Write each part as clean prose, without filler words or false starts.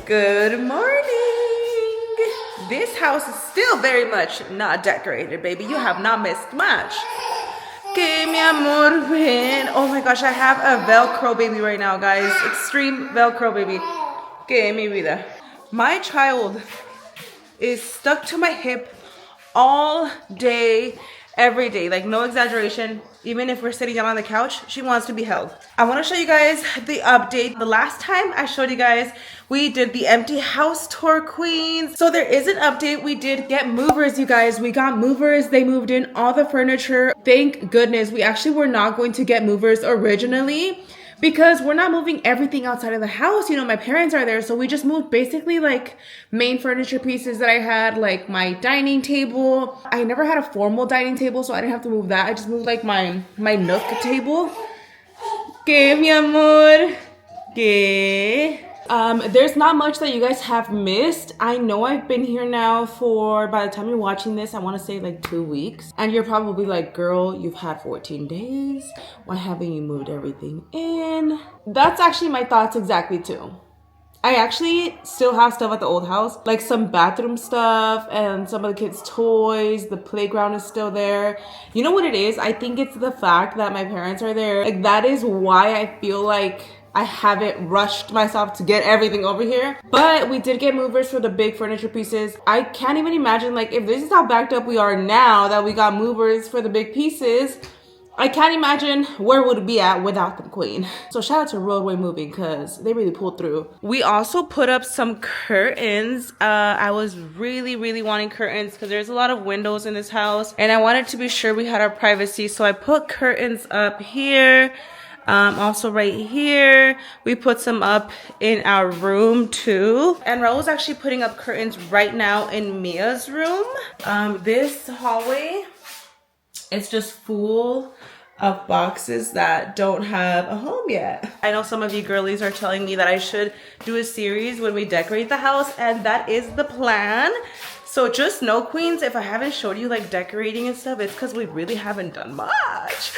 Good morning. This house is still very much not decorated, baby. You have not missed much. Que mi amor, ven. Oh my gosh, I have a Velcro baby right now, guys. Extreme Velcro baby. Que mi vida. My child is stuck to my hip all day, every day. Like, no exaggeration. Even if we're sitting down on the couch, she wants to be held. I want to show you guys the update. The last time I showed you guys, we did the empty house tour, queens. So there is an update. We did get movers, you guys. We got movers. They moved in all the furniture. Thank goodness. We actually were not going to get movers originally, because we're not moving everything outside of the house. You know, my parents are there, so we just moved basically like main furniture pieces that I had, like my dining table. I never had a formal dining table, so I didn't have to move that. I just moved like my nook table. Que mi amor. Que. There's not much that you guys have missed. I know I've been here now for, by the time you're watching this, I want to say like 2 weeks. And you're probably like, girl, you've had 14 days. Why haven't you moved everything in? That's actually my thoughts exactly too. I actually still have stuff at the old house, like some bathroom stuff and some of the kids' toys. The playground is still there. You know what it is? I think it's the fact that my parents are there. Like, that is why I feel like I haven't rushed myself to get everything over here. But we did get movers for the big furniture pieces. I can't even imagine, like, if this is how backed up we are now that we got movers for the big pieces, I can't imagine where would it be at without them, queen. So shout out to Roadway Moving, because they really pulled through. We also put up some curtains. I was really wanting curtains because there's a lot of windows in this house, and I wanted to be sure we had our privacy. So I put curtains up here. Also right here. We put some up in our room too. And Raul's actually putting up curtains right now in Mia's room. This hallway, it's just full of boxes that don't have a home yet. I know some of you girlies are telling me that I should do a series when we decorate the house, and that is the plan. So just know, queens, if I haven't showed you like decorating and stuff, it's because we really haven't done much.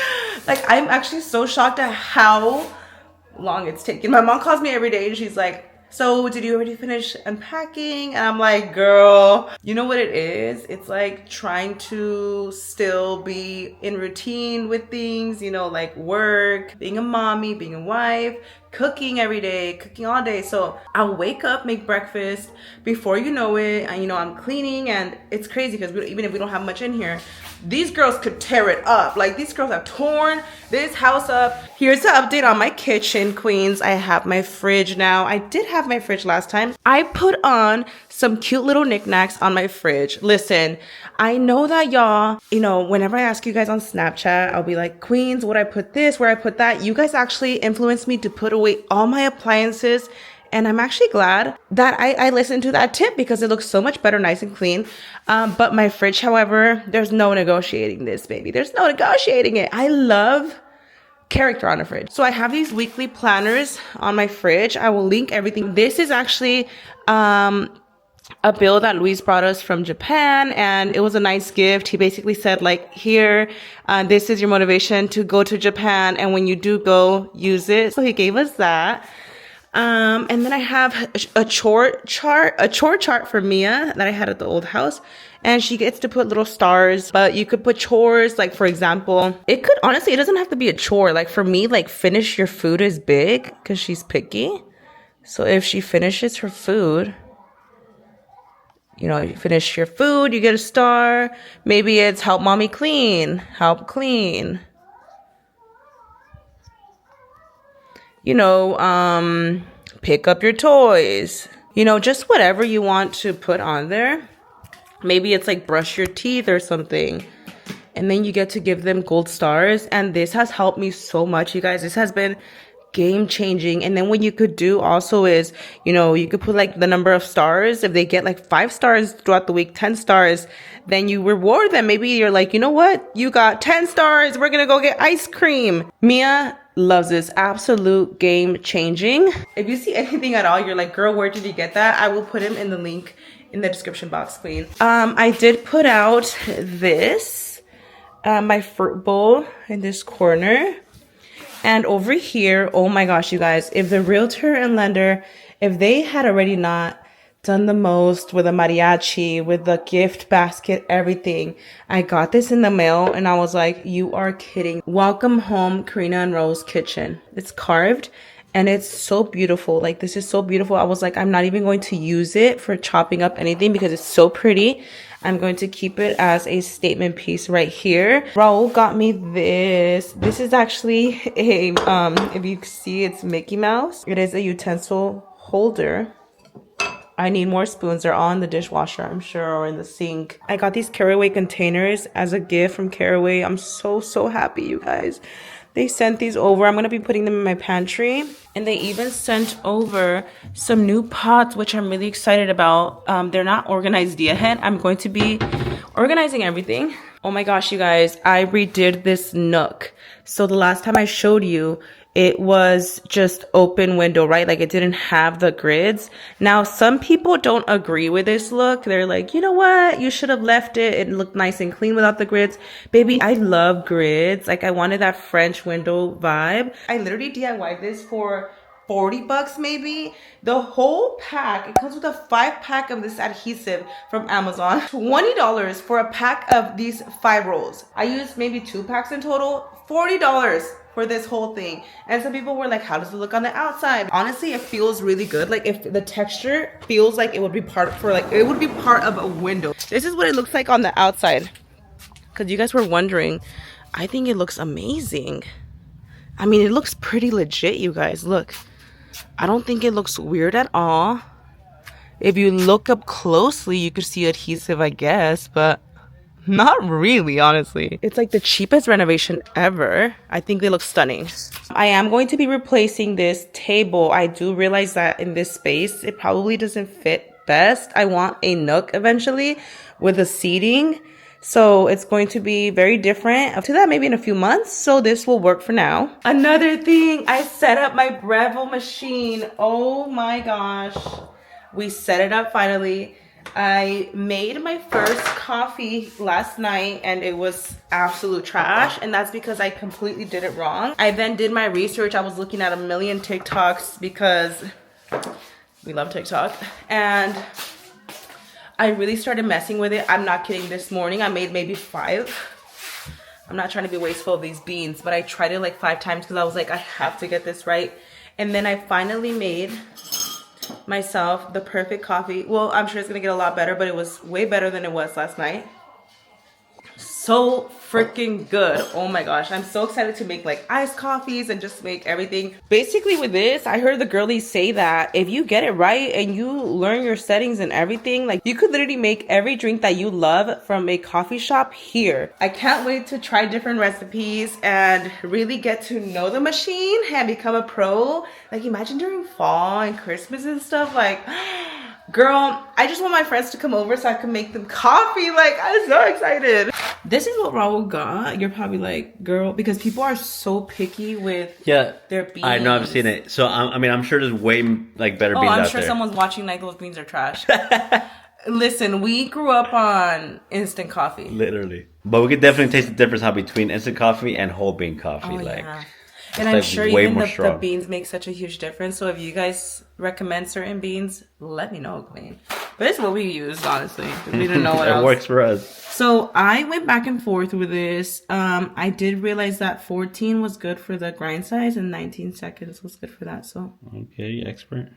Like, I'm actually so shocked at how long it's taken. My mom calls me every day and she's like, so did you already finish unpacking? And I'm like, girl, you know what it is? It's like trying to still be in routine with things, you know, like work, being a mommy, being a wife, cooking every day, cooking all day. So I'll wake up, make breakfast. Before you know it, and you know, I'm cleaning, and it's crazy because even if we don't have much in here, these girls could tear it up. Like, these girls have torn this house up. Here's the update on my kitchen, queens. I have my fridge now. I did have my fridge last time. I put on some cute little knickknacks on my fridge. Listen, I know that y'all, you know, whenever I ask you guys on Snapchat, I'll be like, queens, would I put this, where I put that? You guys actually influenced me to put away all my appliances. And I'm actually glad that I listened to that tip, because it looks so much better, nice and clean. But my fridge, however, there's no negotiating this, baby. There's no negotiating it. I love character on a fridge. So I have these weekly planners on my fridge. I will link everything. This is actually a bill that Luis brought us from Japan, and it was a nice gift. He basically said, like, here, this is your motivation to go to Japan, and when you do go, use it. So he gave us that. And then I have a chore chart for Mia that I had at the old house, and she gets to put little stars. But you could put chores, like, for example, it could, honestly, it doesn't have to be a chore. Like, for me, like, finish your food is big because she's picky. So if she finishes her food, you know, you finish your food, you get a star. Maybe it's help mommy clean, help clean. You know, pick up your toys, you know, just whatever you want to put on there. Maybe it's like brush your teeth or something. And then you get to give them gold stars. And this has helped me so much, you guys. This has been game changing. And then what you could do also is, you know, you could put like the number of stars. If they get like 5 stars throughout the week, 10 stars, then you reward them. Maybe you're like, you know what? You got 10 stars. We're going to go get ice cream. Mia loves this. Absolute game changing. If you see anything at all, you're like, girl, where did you get that? I will put him in the link in the description box, queen. I did put out this, my fruit bowl in this corner. And over here, oh my gosh, you guys, if the realtor and lender if they had already not done the most with a mariachi, with the gift basket, everything. I got this in the mail and I was like, you are kidding. Welcome home, Karina and Rose kitchen. It's carved and it's so beautiful. Like, this is so beautiful. I was like, I'm not even going to use it for chopping up anything because it's so pretty. I'm going to keep it as a statement piece right here. Raul got me this. This is actually a, if you see, it's Mickey Mouse. It is a utensil holder. I need more spoons. They're all in the dishwasher, I'm sure, or in the sink. I got these Caraway containers as a gift from Caraway. I'm so happy, you guys. They sent these over. I'm going to be putting them in my pantry. And they even sent over some new pots, which I'm really excited about. They're not organized yet. I'm going to be organizing everything. Oh my gosh, you guys. I redid this nook. So the last time I showed you, it was just open window, right? Like, it didn't have the grids. Now, some people don't agree with this look. They're like, you know what? You should have left it. It looked nice and clean without the grids. Baby, I love grids. Like, I wanted that French window vibe. I literally DIY'd this for $40 maybe. The whole pack, it comes with a 5-pack of this adhesive from Amazon. $20 for a pack of these 5 rolls. I used maybe 2 packs in total. $40 for this whole thing. And some people were like, how does it look on the outside? Honestly, it feels really good. Like, if the texture feels like it would be part of a window. This is what it looks like on the outside. Because you guys were wondering, I think it looks amazing. I mean, it looks pretty legit, you guys. Look, I don't think it looks weird at all. If you look up closely, you could see adhesive, I guess, but not really, honestly. It's like the cheapest renovation ever. I think they look stunning. I am going to be replacing this table. I do realize that in this space, it probably doesn't fit best. I want a nook eventually with the seating. So it's going to be very different. Up to that, maybe in a few months. So this will work for now. Another thing, I set up my Breville machine. Oh my gosh. We set it up finally. I made my first coffee last night and it was absolute trash, and that's because I completely did it wrong. I then did my research. I was looking at a million TikToks because we love TikTok, and I really started messing with it. I'm not kidding. This morning I made maybe 5. I'm not trying to be wasteful of these beans, but I tried it like 5 times because I was like, I have to get this right. And then I finally made myself the perfect coffee. Well, I'm sure it's gonna get a lot better, but it was way better than it was last night. So freaking good. Oh my gosh, I'm so excited to make like iced coffees and just make everything. Basically with this, I heard the girlies say that if you get it right and you learn your settings and everything, like, you could literally make every drink that you love from a coffee shop here. I can't wait to try different recipes and really get to know the machine and become a pro. Like, imagine during fall and Christmas and stuff, like, girl, I just want my friends to come over so I can make them coffee. Like, I'm so excited. This is what Raul got. You're probably like, girl, because people are so picky with their beans. I know, I've seen it. So, I mean, I'm sure there's way like better beans out there. I'm sure someone's watching like, those beans are trash. Listen, we grew up on instant coffee. Literally. But we could definitely taste the difference between instant coffee and whole bean coffee. Oh, like, yeah. And I'm sure even the beans make such a huge difference. So if you guys recommend certain beans, let me know, Queen. But this is what we use, honestly. We didn't know what else. It works for us. So I went back and forth with this. I did realize that 14 was good for the grind size and 19 seconds was good for that. So okay, expert.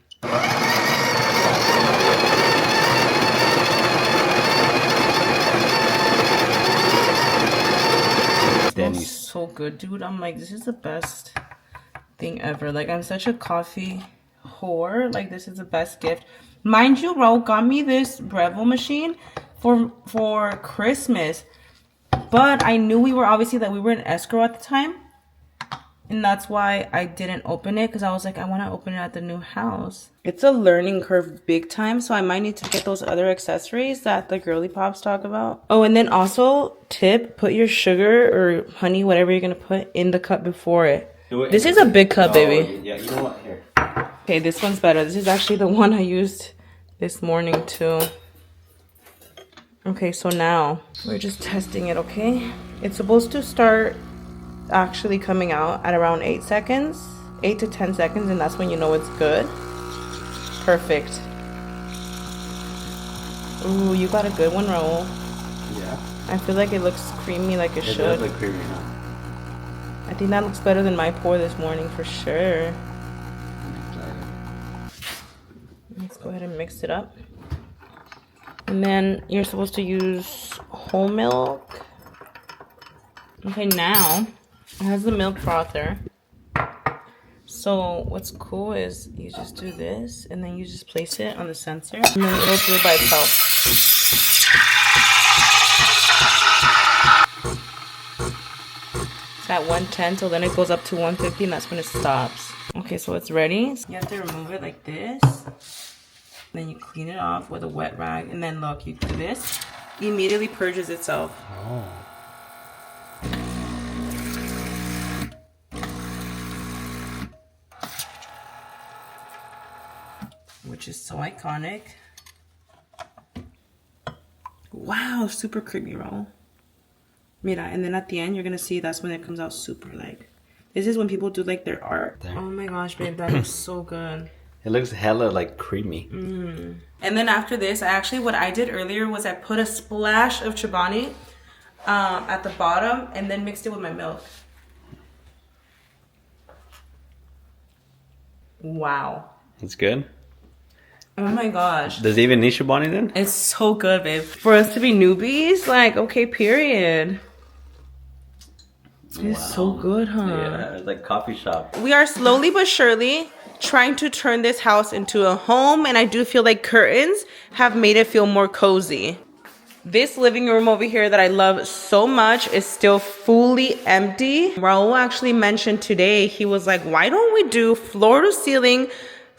Smells so good, dude. I'm like, this is the best thing ever. Like, I'm such a coffee whore. Like, this is the best gift. Mind you, Raul got me this Breville machine for Christmas, but I knew we were in escrow at the time, and that's why I didn't open it, because I was like, I want to open it at the new house. It's a learning curve big time, so I might need to get those other accessories that the girly pops talk about. Oh, and then also tip, put your sugar or honey, whatever you're gonna put, in the cup before it. This is a big cup, baby. Yeah, you know what? Here. Okay, this one's better. This is actually the one I used this morning too. Okay, so now we're just testing it, okay? It's supposed to start actually coming out at around 8 seconds, 8 to 10 seconds, and that's when you know it's good. perfect. Ooh, you got a good one, Raul. Yeah. I feel like it looks creamy like it should. It does look creamy, huh? I think that looks better than my pour this morning for sure. Let's go ahead and mix it up. And then you're supposed to use whole milk. Okay, now it has the milk frother. So what's cool is you just do this and then you just place it on the sensor and then it'll do it by itself. It's at 110, so then it goes up to 150 and that's when it stops. Okay, so it's ready. You have to remove it like this. Then you clean it off with a wet rag and then look, you do this. It immediately purges itself. Oh. Which is so iconic. Wow, super creamy roll. Mira, and then at the end, you're gonna see that's when it comes out super like. This is when people do like their art. There. Oh my gosh, babe, that looks so good. It looks hella like creamy. And then after this, what I did earlier was I put a splash of Chobani at the bottom and then mixed it with my milk. Wow. It's good. Oh my gosh. Does it even need Chobani then? It's so good, babe. For us to be newbies, like, okay, period. It's so good, huh? Yeah, it's like coffee shop. We are slowly but surely trying to turn this house into a home, and I do feel like curtains have made it feel more cozy. This living room over here that I love so much is still fully empty. Raul actually mentioned today, he was like, why don't we do floor to ceiling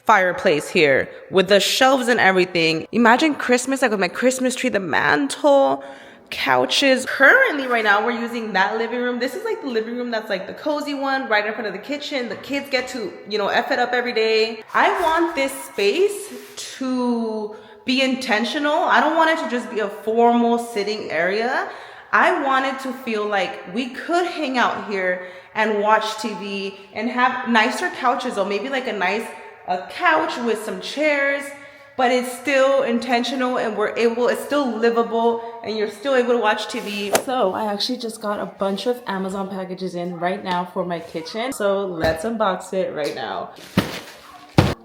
fireplace here with the shelves and everything? Imagine Christmas, like with my Christmas tree, the mantle, couches. Currently right now we're using that living room. This is like the living room that's like the cozy one right in front of the kitchen. The kids get to, you know, F it up every day. I want this space to be intentional. I don't want it to just be a formal sitting area. I want it to feel like we could hang out here and watch TV and have nicer couches, or maybe like a couch with some chairs, but it's still intentional and it's still livable and you're still able to watch TV. So I actually just got a bunch of Amazon packages in right now for my kitchen. So let's unbox it right now.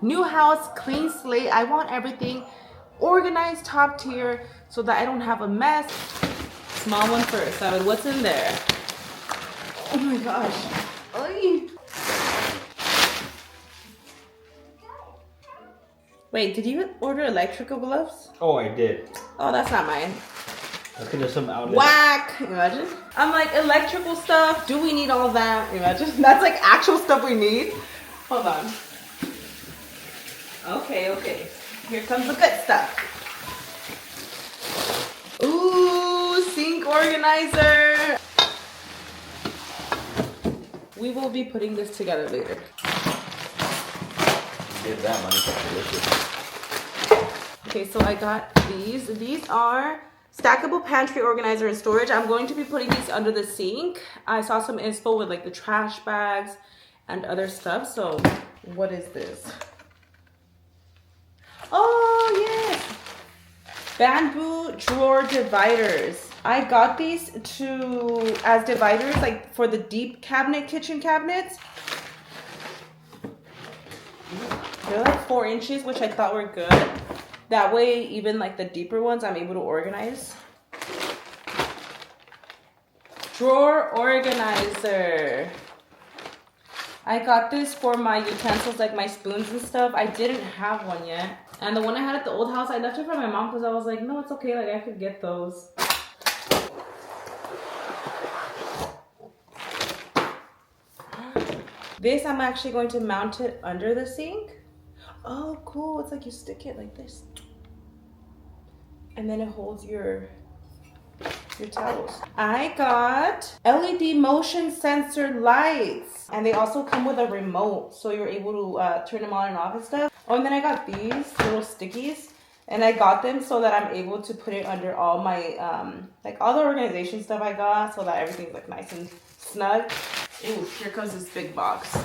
New house, clean slate. I want everything organized, top tier, so that I don't have a mess. Small one first. I mean, what's in there? Oh my gosh. Oy. Wait, did you order electrical gloves? Oh, I did. Oh, that's not mine. I think there's some out there. Whack! Imagine. I'm like, electrical stuff. Do we need all that? Imagine. That's like actual stuff we need. Hold on. Okay. Here comes the good stuff. Ooh, sink organizer. We will be putting this together later. Get that money. Delicious. Okay, so I got these. These are stackable pantry organizer and storage. I'm going to be putting these under the sink. I saw some inspo with like the trash bags and other stuff. So what is this? Oh, yes. Bamboo drawer dividers. I got these as dividers, like for the deep kitchen cabinets. They're like 4 inches, which I thought were good. That way, even like the deeper ones, I'm able to organize. Drawer organizer. I got this for my utensils, like my spoons and stuff. I didn't have one yet. And the one I had at the old house, I left it for my mom because I was like, no, it's okay. Like, I could get those. This, I'm actually going to mount it under the sink. Oh, cool. It's like you stick it like this. And then it holds your towels. I got LED motion sensor lights. And they also come with a remote. So you're able to turn them on and off and stuff. Oh, and then I got these little stickies. And I got them so that I'm able to put it under all my, like all the organization stuff I got. So that everything's like nice and snug. Ooh, here comes this big box.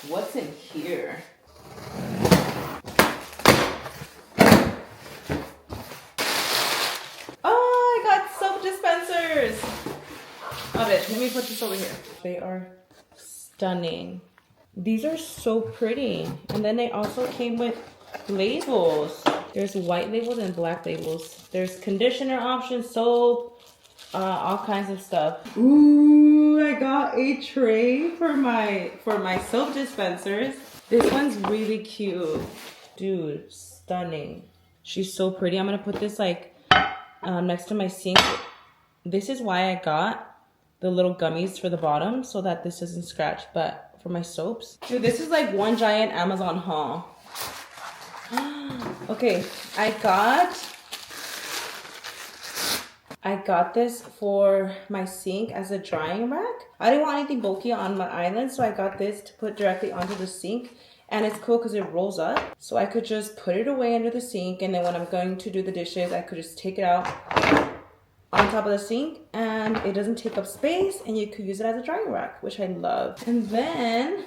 What's in here? it. Let me put this over here. They are stunning. These are so pretty. And then they also came with labels. There's white labels and black labels. There's conditioner options, soap, all kinds of stuff. Ooh, I got a tray for my soap dispensers. This one's really cute. Dude, stunning. She's so pretty. I'm gonna put this like next to my sink. This is why I got the little gummies for the bottom so that this doesn't scratch, but for my soaps. Dude, this is like one giant Amazon haul. Okay, I got this for my sink as a drying rack. I didn't want anything bulky on my island, so I got this to put directly onto the sink. And it's cool because it rolls up. So I could just put it away under the sink, and then when I'm going to do the dishes, I could just take it out on top of the sink, and it doesn't take up space, and you could use it as a drying rack, which I love. And then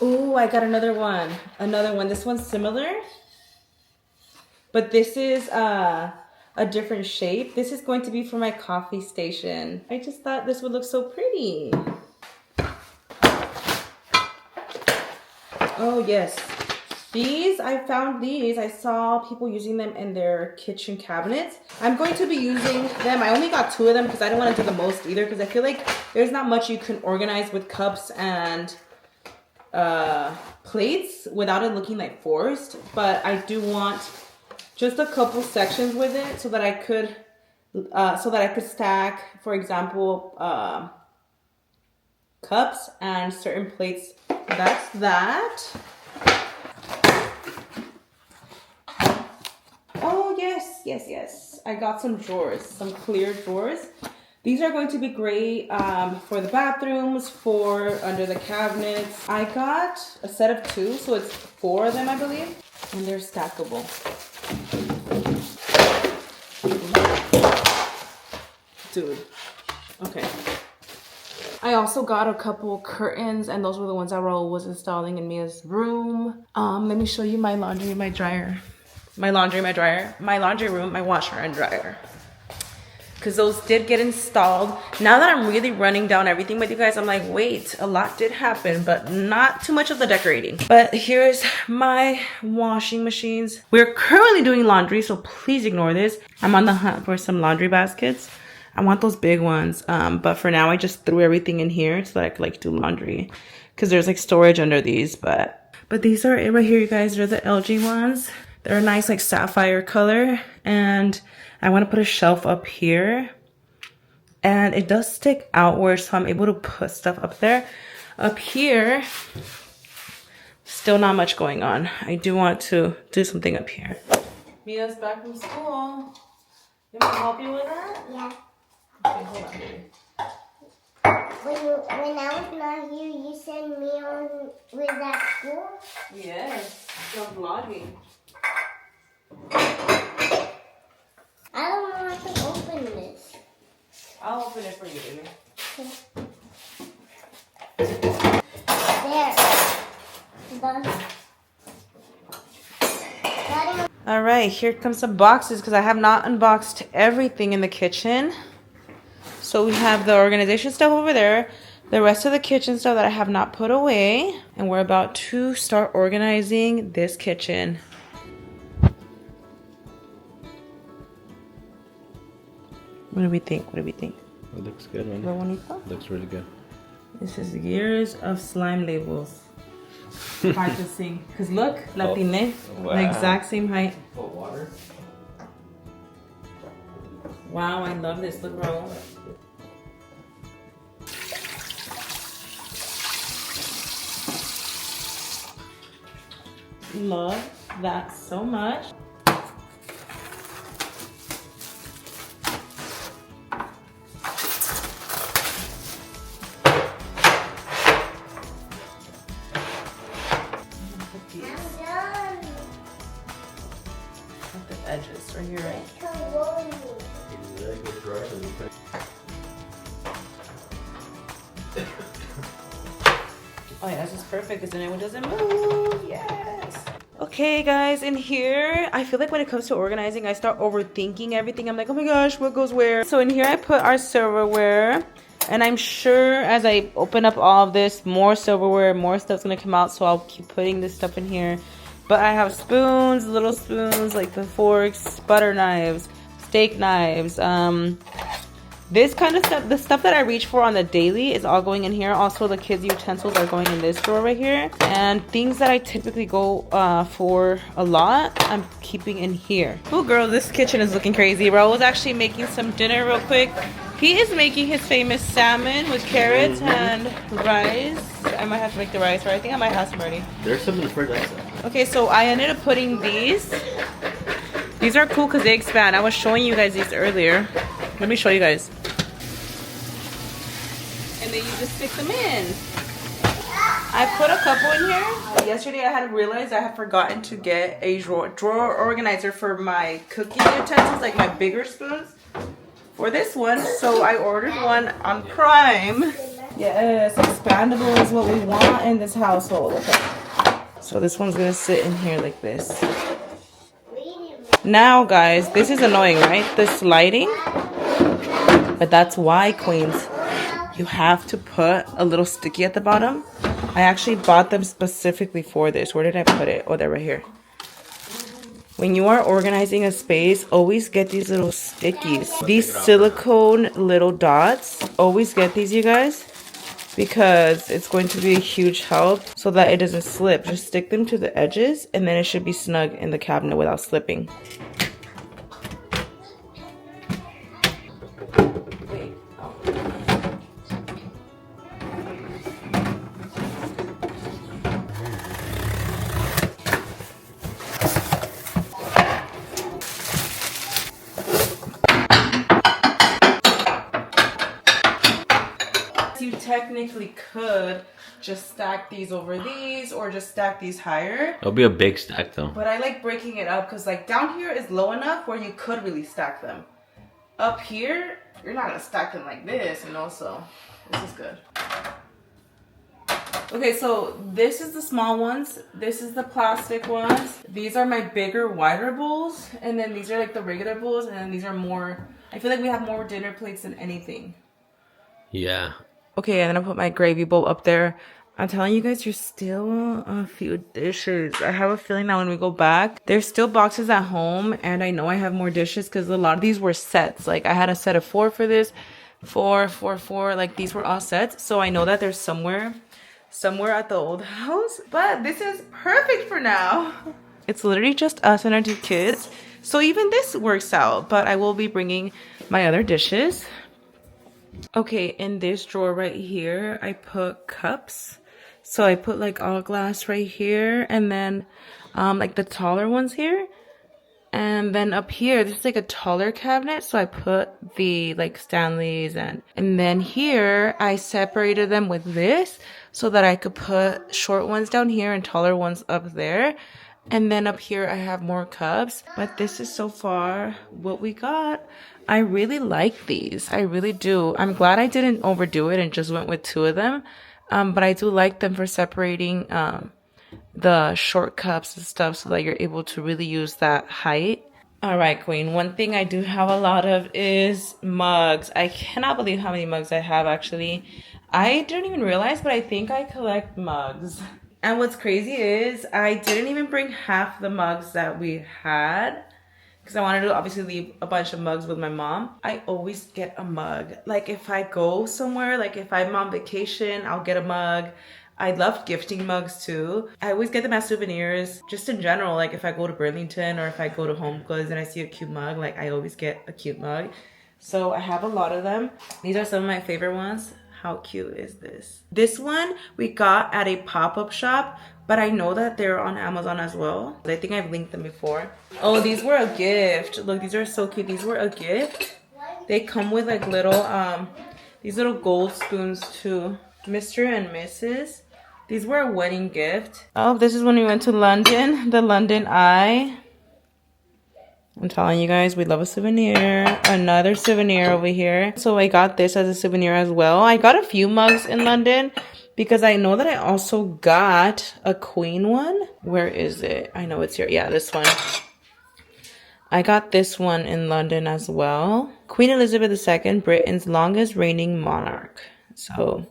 ooh, I got another one. This one's similar, but this is a different shape. This is going to be for my coffee station. I just thought this would look so pretty. Oh yes, I saw people using them in their kitchen cabinets. I'm going to be using them. I only got 2 of them because I don't want to do the most either, because I feel like there's not much you can organize with cups and plates without it looking like forced. But I do want just a couple sections with it so that I could stack, for example, cups and certain plates. That's that. Oh yes, I got some drawers, some clear drawers. These are going to be great for the bathrooms, for under the cabinets. I got a set of 2, so it's 4 of them, I believe, and they're stackable. Dude, okay. I also got a couple curtains, and those were the ones that Raul was installing in Mia's room. Let me show you my laundry and my dryer. My laundry, my dryer, my laundry room, my washer and dryer. Because those did get installed. Now that I'm really running down everything with you guys, I'm like, wait, a lot did happen, but not too much of the decorating. But here's my washing machines. We're currently doing laundry, so please ignore this. I'm on the hunt for some laundry baskets. I want those big ones, but for now I just threw everything in here so that I could like do laundry, because there's like storage under these. But these are it right here, you guys. They're the LG ones. They're a nice like sapphire color, and I want to put a shelf up here, and it does stick outward, so I'm able to put stuff up there. Up here, still not much going on. I do want to do something up here. Mia's back from school. You want to help you with that? Yeah. Okay, hold on, baby. When I was not here, you sent me on with that school? Yes, still vlogging. I don't know how to open this. I'll open it for you, baby. There. Done. All right, here comes some boxes because I have not unboxed everything in the kitchen. So we have the organization stuff over there, the rest of the kitchen stuff that I have not put away, and we're about to start organizing this kitchen. What do we think? What do we think? It looks good, man. Looks really good. This is years of slime labels. Practicing. Because look, Latine, wow. The exact same height. Oh, water? Wow, I love this. Look, Raul. Love that so much. I'm done. At the edges right here, right? Oh yeah, this is perfect because then it doesn't move. Yes. Okay, guys, in here, I feel like when it comes to organizing, I start overthinking everything. I'm like, oh my gosh, what goes where? So in here, I put our silverware. And I'm sure as I open up all of this, more silverware, more stuff's gonna come out. So I'll keep putting this stuff in here. But I have spoons, little spoons, like the forks, butter knives, steak knives, this kind of stuff, the stuff that I reach for on the daily is all going in here. Also, the kids' utensils are going in this drawer right here. And things that I typically go for a lot, I'm keeping in here. Oh, girl, this kitchen is looking crazy. Raul was actually making some dinner real quick. He is making his famous salmon with carrots and rice. I might have to make the rice, right? I think I might have some already. There's some in the fridge. Okay, so I ended up putting these. These are cool because they expand. I was showing you guys these earlier. Let me show you guys. And then you just stick them in. I put a couple in here. Yesterday I had realized I had forgotten to get a drawer organizer for my cooking utensils, like my bigger spoons for this one. So I ordered one on Prime. Yes, expandable is what we want in this household. Okay. So this one's gonna sit in here like this. Now guys, this is annoying, right? The sliding. But that's why, queens, you have to put a little sticky at the bottom. I actually bought them specifically for this. Where did I put it? Oh, they're right here. When you are organizing a space, always get these little stickies. These silicone little dots. Always get these, you guys, because it's going to be a huge help so that it doesn't slip. Just stick them to the edges and then it should be snug in the cabinet without slipping. You technically could just stack these over these or just stack these higher. It'll be a big stack though. But I like breaking it up because like down here is low enough where you could really stack them. Up here, you're not gonna stack them like this, you know, so this is good. Okay, so this is the small ones. This is the plastic ones. These are my bigger, wider bowls. And then these are like the regular bowls. And then these are more, I feel like we have more dinner plates than anything. Yeah. Okay, and then I put my gravy bowl up there. I'm telling you guys, there's still a few dishes. I have a feeling that when we go back, there's still boxes at home. And I know I have more dishes because a lot of these were sets. Like I had a set of 4 for this. 4, 4, 4. Like these were all sets. So I know that there's somewhere at the old house. But this is perfect for now. It's literally just us and our 2 kids. So even this works out. But I will be bringing my other dishes. Okay, in this drawer right here, I put cups. So I put like all glass right here, and then like the taller ones here. And then up here, this is like a taller cabinet, so I put the like Stanleys, and then here I separated them with this so that I could put short ones down here and taller ones up there. And then up here I have more cups. But this is so far what we got. I really like these. I really do. I'm glad I didn't overdo it and just went with 2 of them. But I do like them for separating the short cups and stuff so that you're able to really use that height. All right, queen. One thing I do have a lot of is mugs. I cannot believe how many mugs I have, actually. I didn't even realize, but I think I collect mugs. And what's crazy is I didn't even bring half the mugs that we had because I wanted to obviously leave a bunch of mugs with my mom. I always get a mug. Like if I go somewhere, like if I'm on vacation, I'll get a mug. I love gifting mugs too. I always get them as souvenirs, just in general. Like if I go to Burlington or if I go to Home Goods and I see a cute mug, like I always get a cute mug. So I have a lot of them. These are some of my favorite ones. How cute is this? This one we got at a pop-up shop, but I know that they're on Amazon as well. I think I've linked them before. Oh, these were a gift. Look, these are so cute. These were a gift. They come with like little, these little gold spoons too. Mr. and Mrs. These were a wedding gift. Oh, this is when we went to London, the London Eye. I'm telling you guys, we love a souvenir. Another souvenir over here. So I got this as a souvenir as well. I got a few mugs in London, because I know that I also got a queen one. Where is it? I know it's here. Yeah, this one. I got this one in London as well. Queen Elizabeth II, Britain's longest reigning monarch. So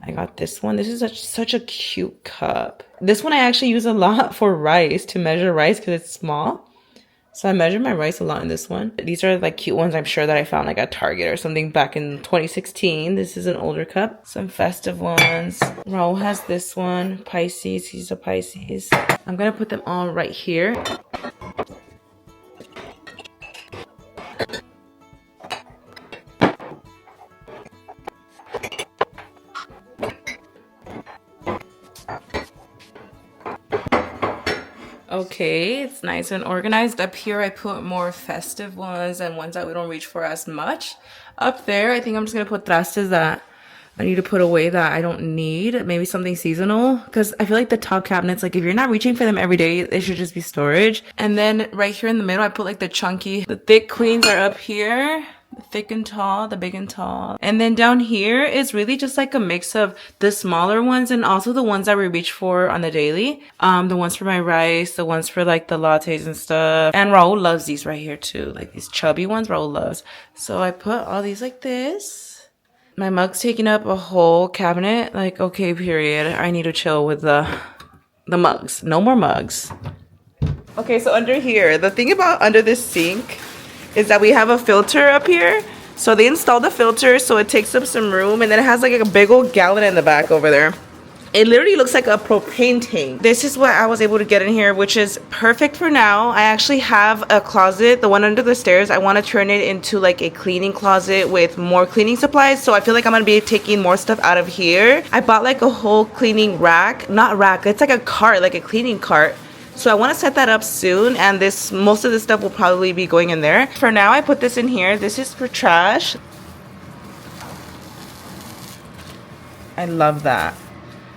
I got this one. This is such a cute cup. This one I actually use a lot for rice, to measure rice because it's small. So I measure my rice a lot in this one. These are like cute ones I'm sure that I found like at Target or something back in 2016. This is an older cup. Some festive ones. Raul has this one. Pisces. He's a Pisces. I'm going to put them all right here. Okay, it's nice and organized. Up here, I put more festive ones and ones that we don't reach for as much. Up there, I think I'm just going to put trastes that I need to put away that I don't need. Maybe something seasonal. Because I feel like the top cabinets, like if you're not reaching for them every day, it should just be storage. And then right here in the middle, I put like the chunky. The thick queens are up here. The thick and tall, the big and tall. And then down here is really just like a mix of the smaller ones and also the ones that we reach for on the daily. The ones for my rice, the ones for like the lattes and stuff. And Raul loves these right here too. Like these chubby ones Raul loves. So I put all these like this. My mug's taking up a whole cabinet. Like, okay, period. I need to chill with the mugs. No more mugs. Okay, so under here, the thing about under this sink is that we have a filter up here. So they installed the filter so it takes up some room, and then it has like a big old gallon in the back over there. It literally looks like a propane tank. This is what I was able to get in here, which is perfect for now. I actually have a closet, the one under the stairs. I want to turn it into like a cleaning closet with more cleaning supplies. So I feel like I'm going to be taking more stuff out of here. I bought like a whole cleaning rack. Not rack, it's like a cart, like a cleaning cart. So I want to set that up soon, and most of this stuff will probably be going in there. For now, I put this in here. This is for trash. I love that.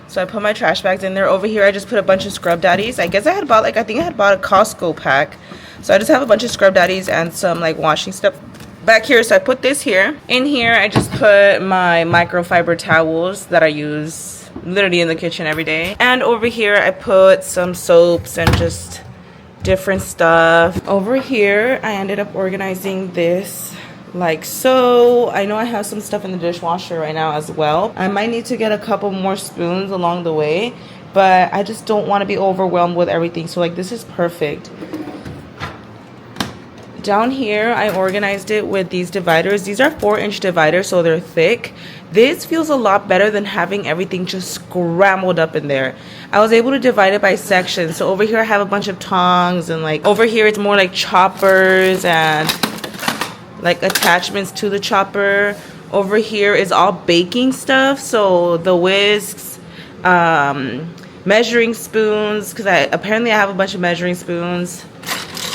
So I put my trash bags in there. Over here, I just put a bunch of Scrub Daddies. I guess I had bought I think I had bought a Costco pack. So I just have a bunch of Scrub Daddies and some like washing stuff back here. So I put this here. In here, I just put my microfiber towels that I use literally in the kitchen every day. And over here, I put some soaps and just different stuff. Over here, I ended up organizing this like so. I know I have some stuff in the dishwasher right now as well. I might need to get a couple more spoons along the way, but I just don't want to be overwhelmed with everything. So like this is perfect. Down here, I organized it with these dividers. These are 4-inch dividers, so they're thick. This feels a lot better than having everything just scrambled up in there. I was able to divide it by sections. So over here, I have a bunch of tongs, and like over here, it's more like choppers and like attachments to the chopper. Over here is all baking stuff. So the whisks, measuring spoons, because apparently I have a bunch of measuring spoons.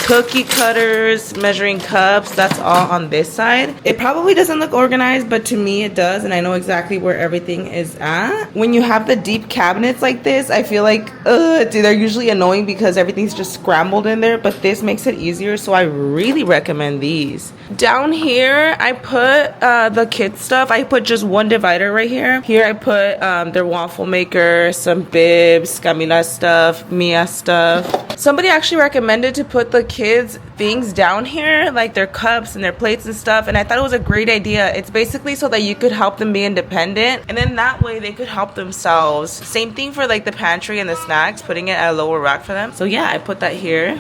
Cookie cutters, measuring cups, that's all on this side. It probably doesn't look organized, but to me it does, and I know exactly where everything is at. When you have the deep cabinets like this, I feel like they're usually annoying because everything's just scrambled in there, but this makes it easier, so I really recommend these. Down here, I put the kids stuff. I put just one divider right here. Here I put their waffle maker, some bibs, Camila stuff, Mia stuff. Somebody actually recommended to put the kids things down here, like their cups and their plates and stuff, and I thought it was a great idea. It's basically so that you could help them be independent, and then that way they could help themselves. Same thing for like the pantry and the snacks, putting it at a lower rack for them. So yeah, I put that here.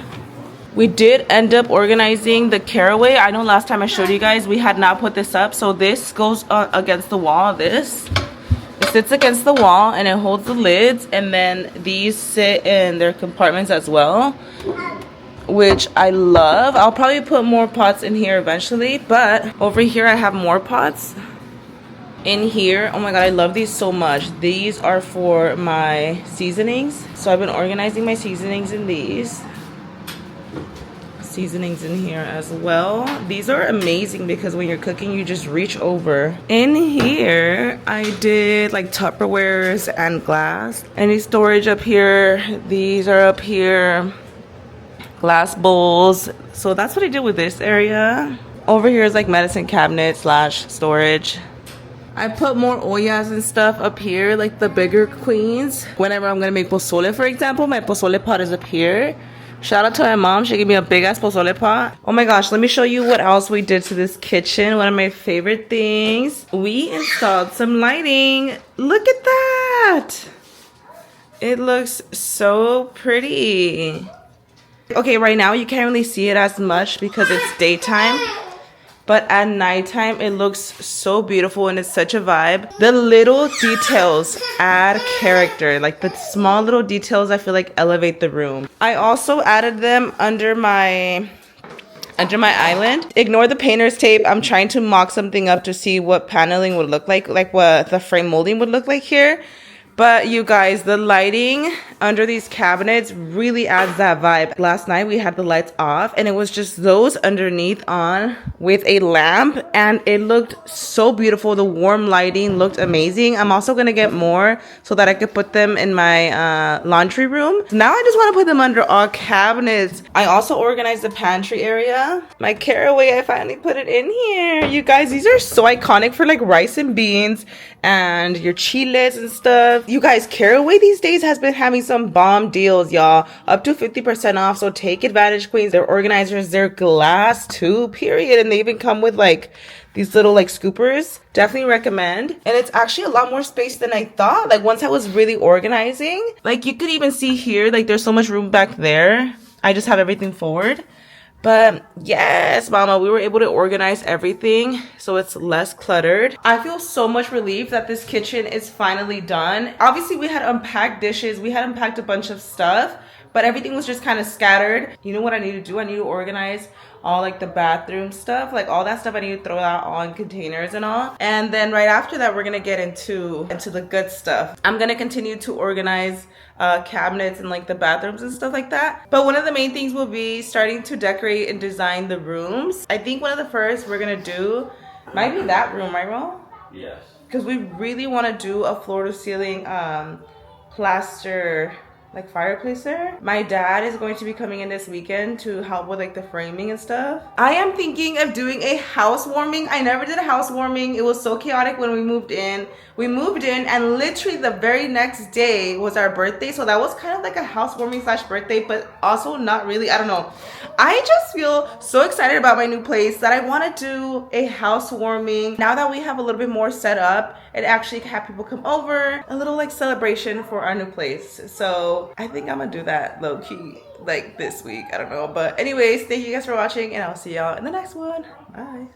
We did end up organizing the caraway. I know last time I showed you guys we had not put this up, so this goes against the wall. This it sits against the wall and it holds the lids, and then these sit in their compartments as well, which I love. I'll probably put more pots in here eventually, but over here I have more pots in here. Oh my god, I love these so much. These are for my seasonings, so I've been organizing my seasonings in these. Seasonings in here as well. These are amazing because when you're cooking, you just reach over. In here, I did like Tupperwares and glass. Any storage up here, these are up here. Glass bowls. So that's what I did with this area. Over here is like medicine cabinet / storage. I put more ollas and stuff up here, like the bigger queens. Whenever I'm gonna make pozole, for example, my pozole pot is up here. Shout out to my mom. She gave me a big ass pozole pot. Oh my gosh, let me show you what else we did to this kitchen. One of my favorite things. We installed some lighting. Look at that. It looks so pretty. Okay, right now you can't really see it as much because it's daytime. But at nighttime, it looks so beautiful and it's such a vibe. The little details add character. Like the small little details, I feel like elevate the room. I also added them under my island. Ignore the painter's tape. I'm trying to mock something up to see what paneling would look like what the frame molding would look like here. But you guys, the lighting under these cabinets really adds that vibe. Last night we had the lights off and it was just those underneath on with a lamp and it looked so beautiful. The warm lighting looked amazing. I'm also gonna get more so that I could put them in my laundry room. Now I just want to put them under all cabinets. I also organized the pantry area. My caraway, I finally put it in here. You guys, these are so iconic for like rice and beans and your chiles and stuff. You guys, caraway these days has been having some bomb deals, y'all. Up to 50% off, so take advantage, queens. Their organizers, they're glass too, period. And they even come with like these little like scoopers. Definitely recommend. And it's actually a lot more space than I thought. Like once I was really organizing, like you could even see here, like there's so much room back there. I just have everything forward. But yes, mama, we were able to organize everything so it's less cluttered. I feel so much relief that this kitchen is finally done. Obviously, we had unpacked dishes. We had unpacked a bunch of stuff, but everything was just kind of scattered. You know what I need to do? I need to organize all like the bathroom stuff, like all that stuff I need to throw out on containers and all. And then right after that, we're gonna get into the good stuff. I'm gonna continue to organize cabinets and like the bathrooms and stuff like that. But one of the main things will be starting to decorate and design the rooms. I think one of the first we're gonna do might be that room, right, Ro? Yes. Because we really want to do a floor to ceiling plaster like fireplace there. My dad is going to be coming in this weekend to help with like the framing and stuff. I am thinking of doing a housewarming. I never did a housewarming. It was so chaotic when we moved in. We moved in and literally the very next day was our birthday. So that was kind of like a housewarming slash birthday, but also not really. I don't know. I just feel so excited about my new place that I want to do a housewarming. Now that we have a little bit more set up and actually have people come over, a little like celebration for our new place. So I think I'm gonna do that low key like this week. I don't know. But anyways, thank you guys for watching and I'll see y'all in the next one. Bye.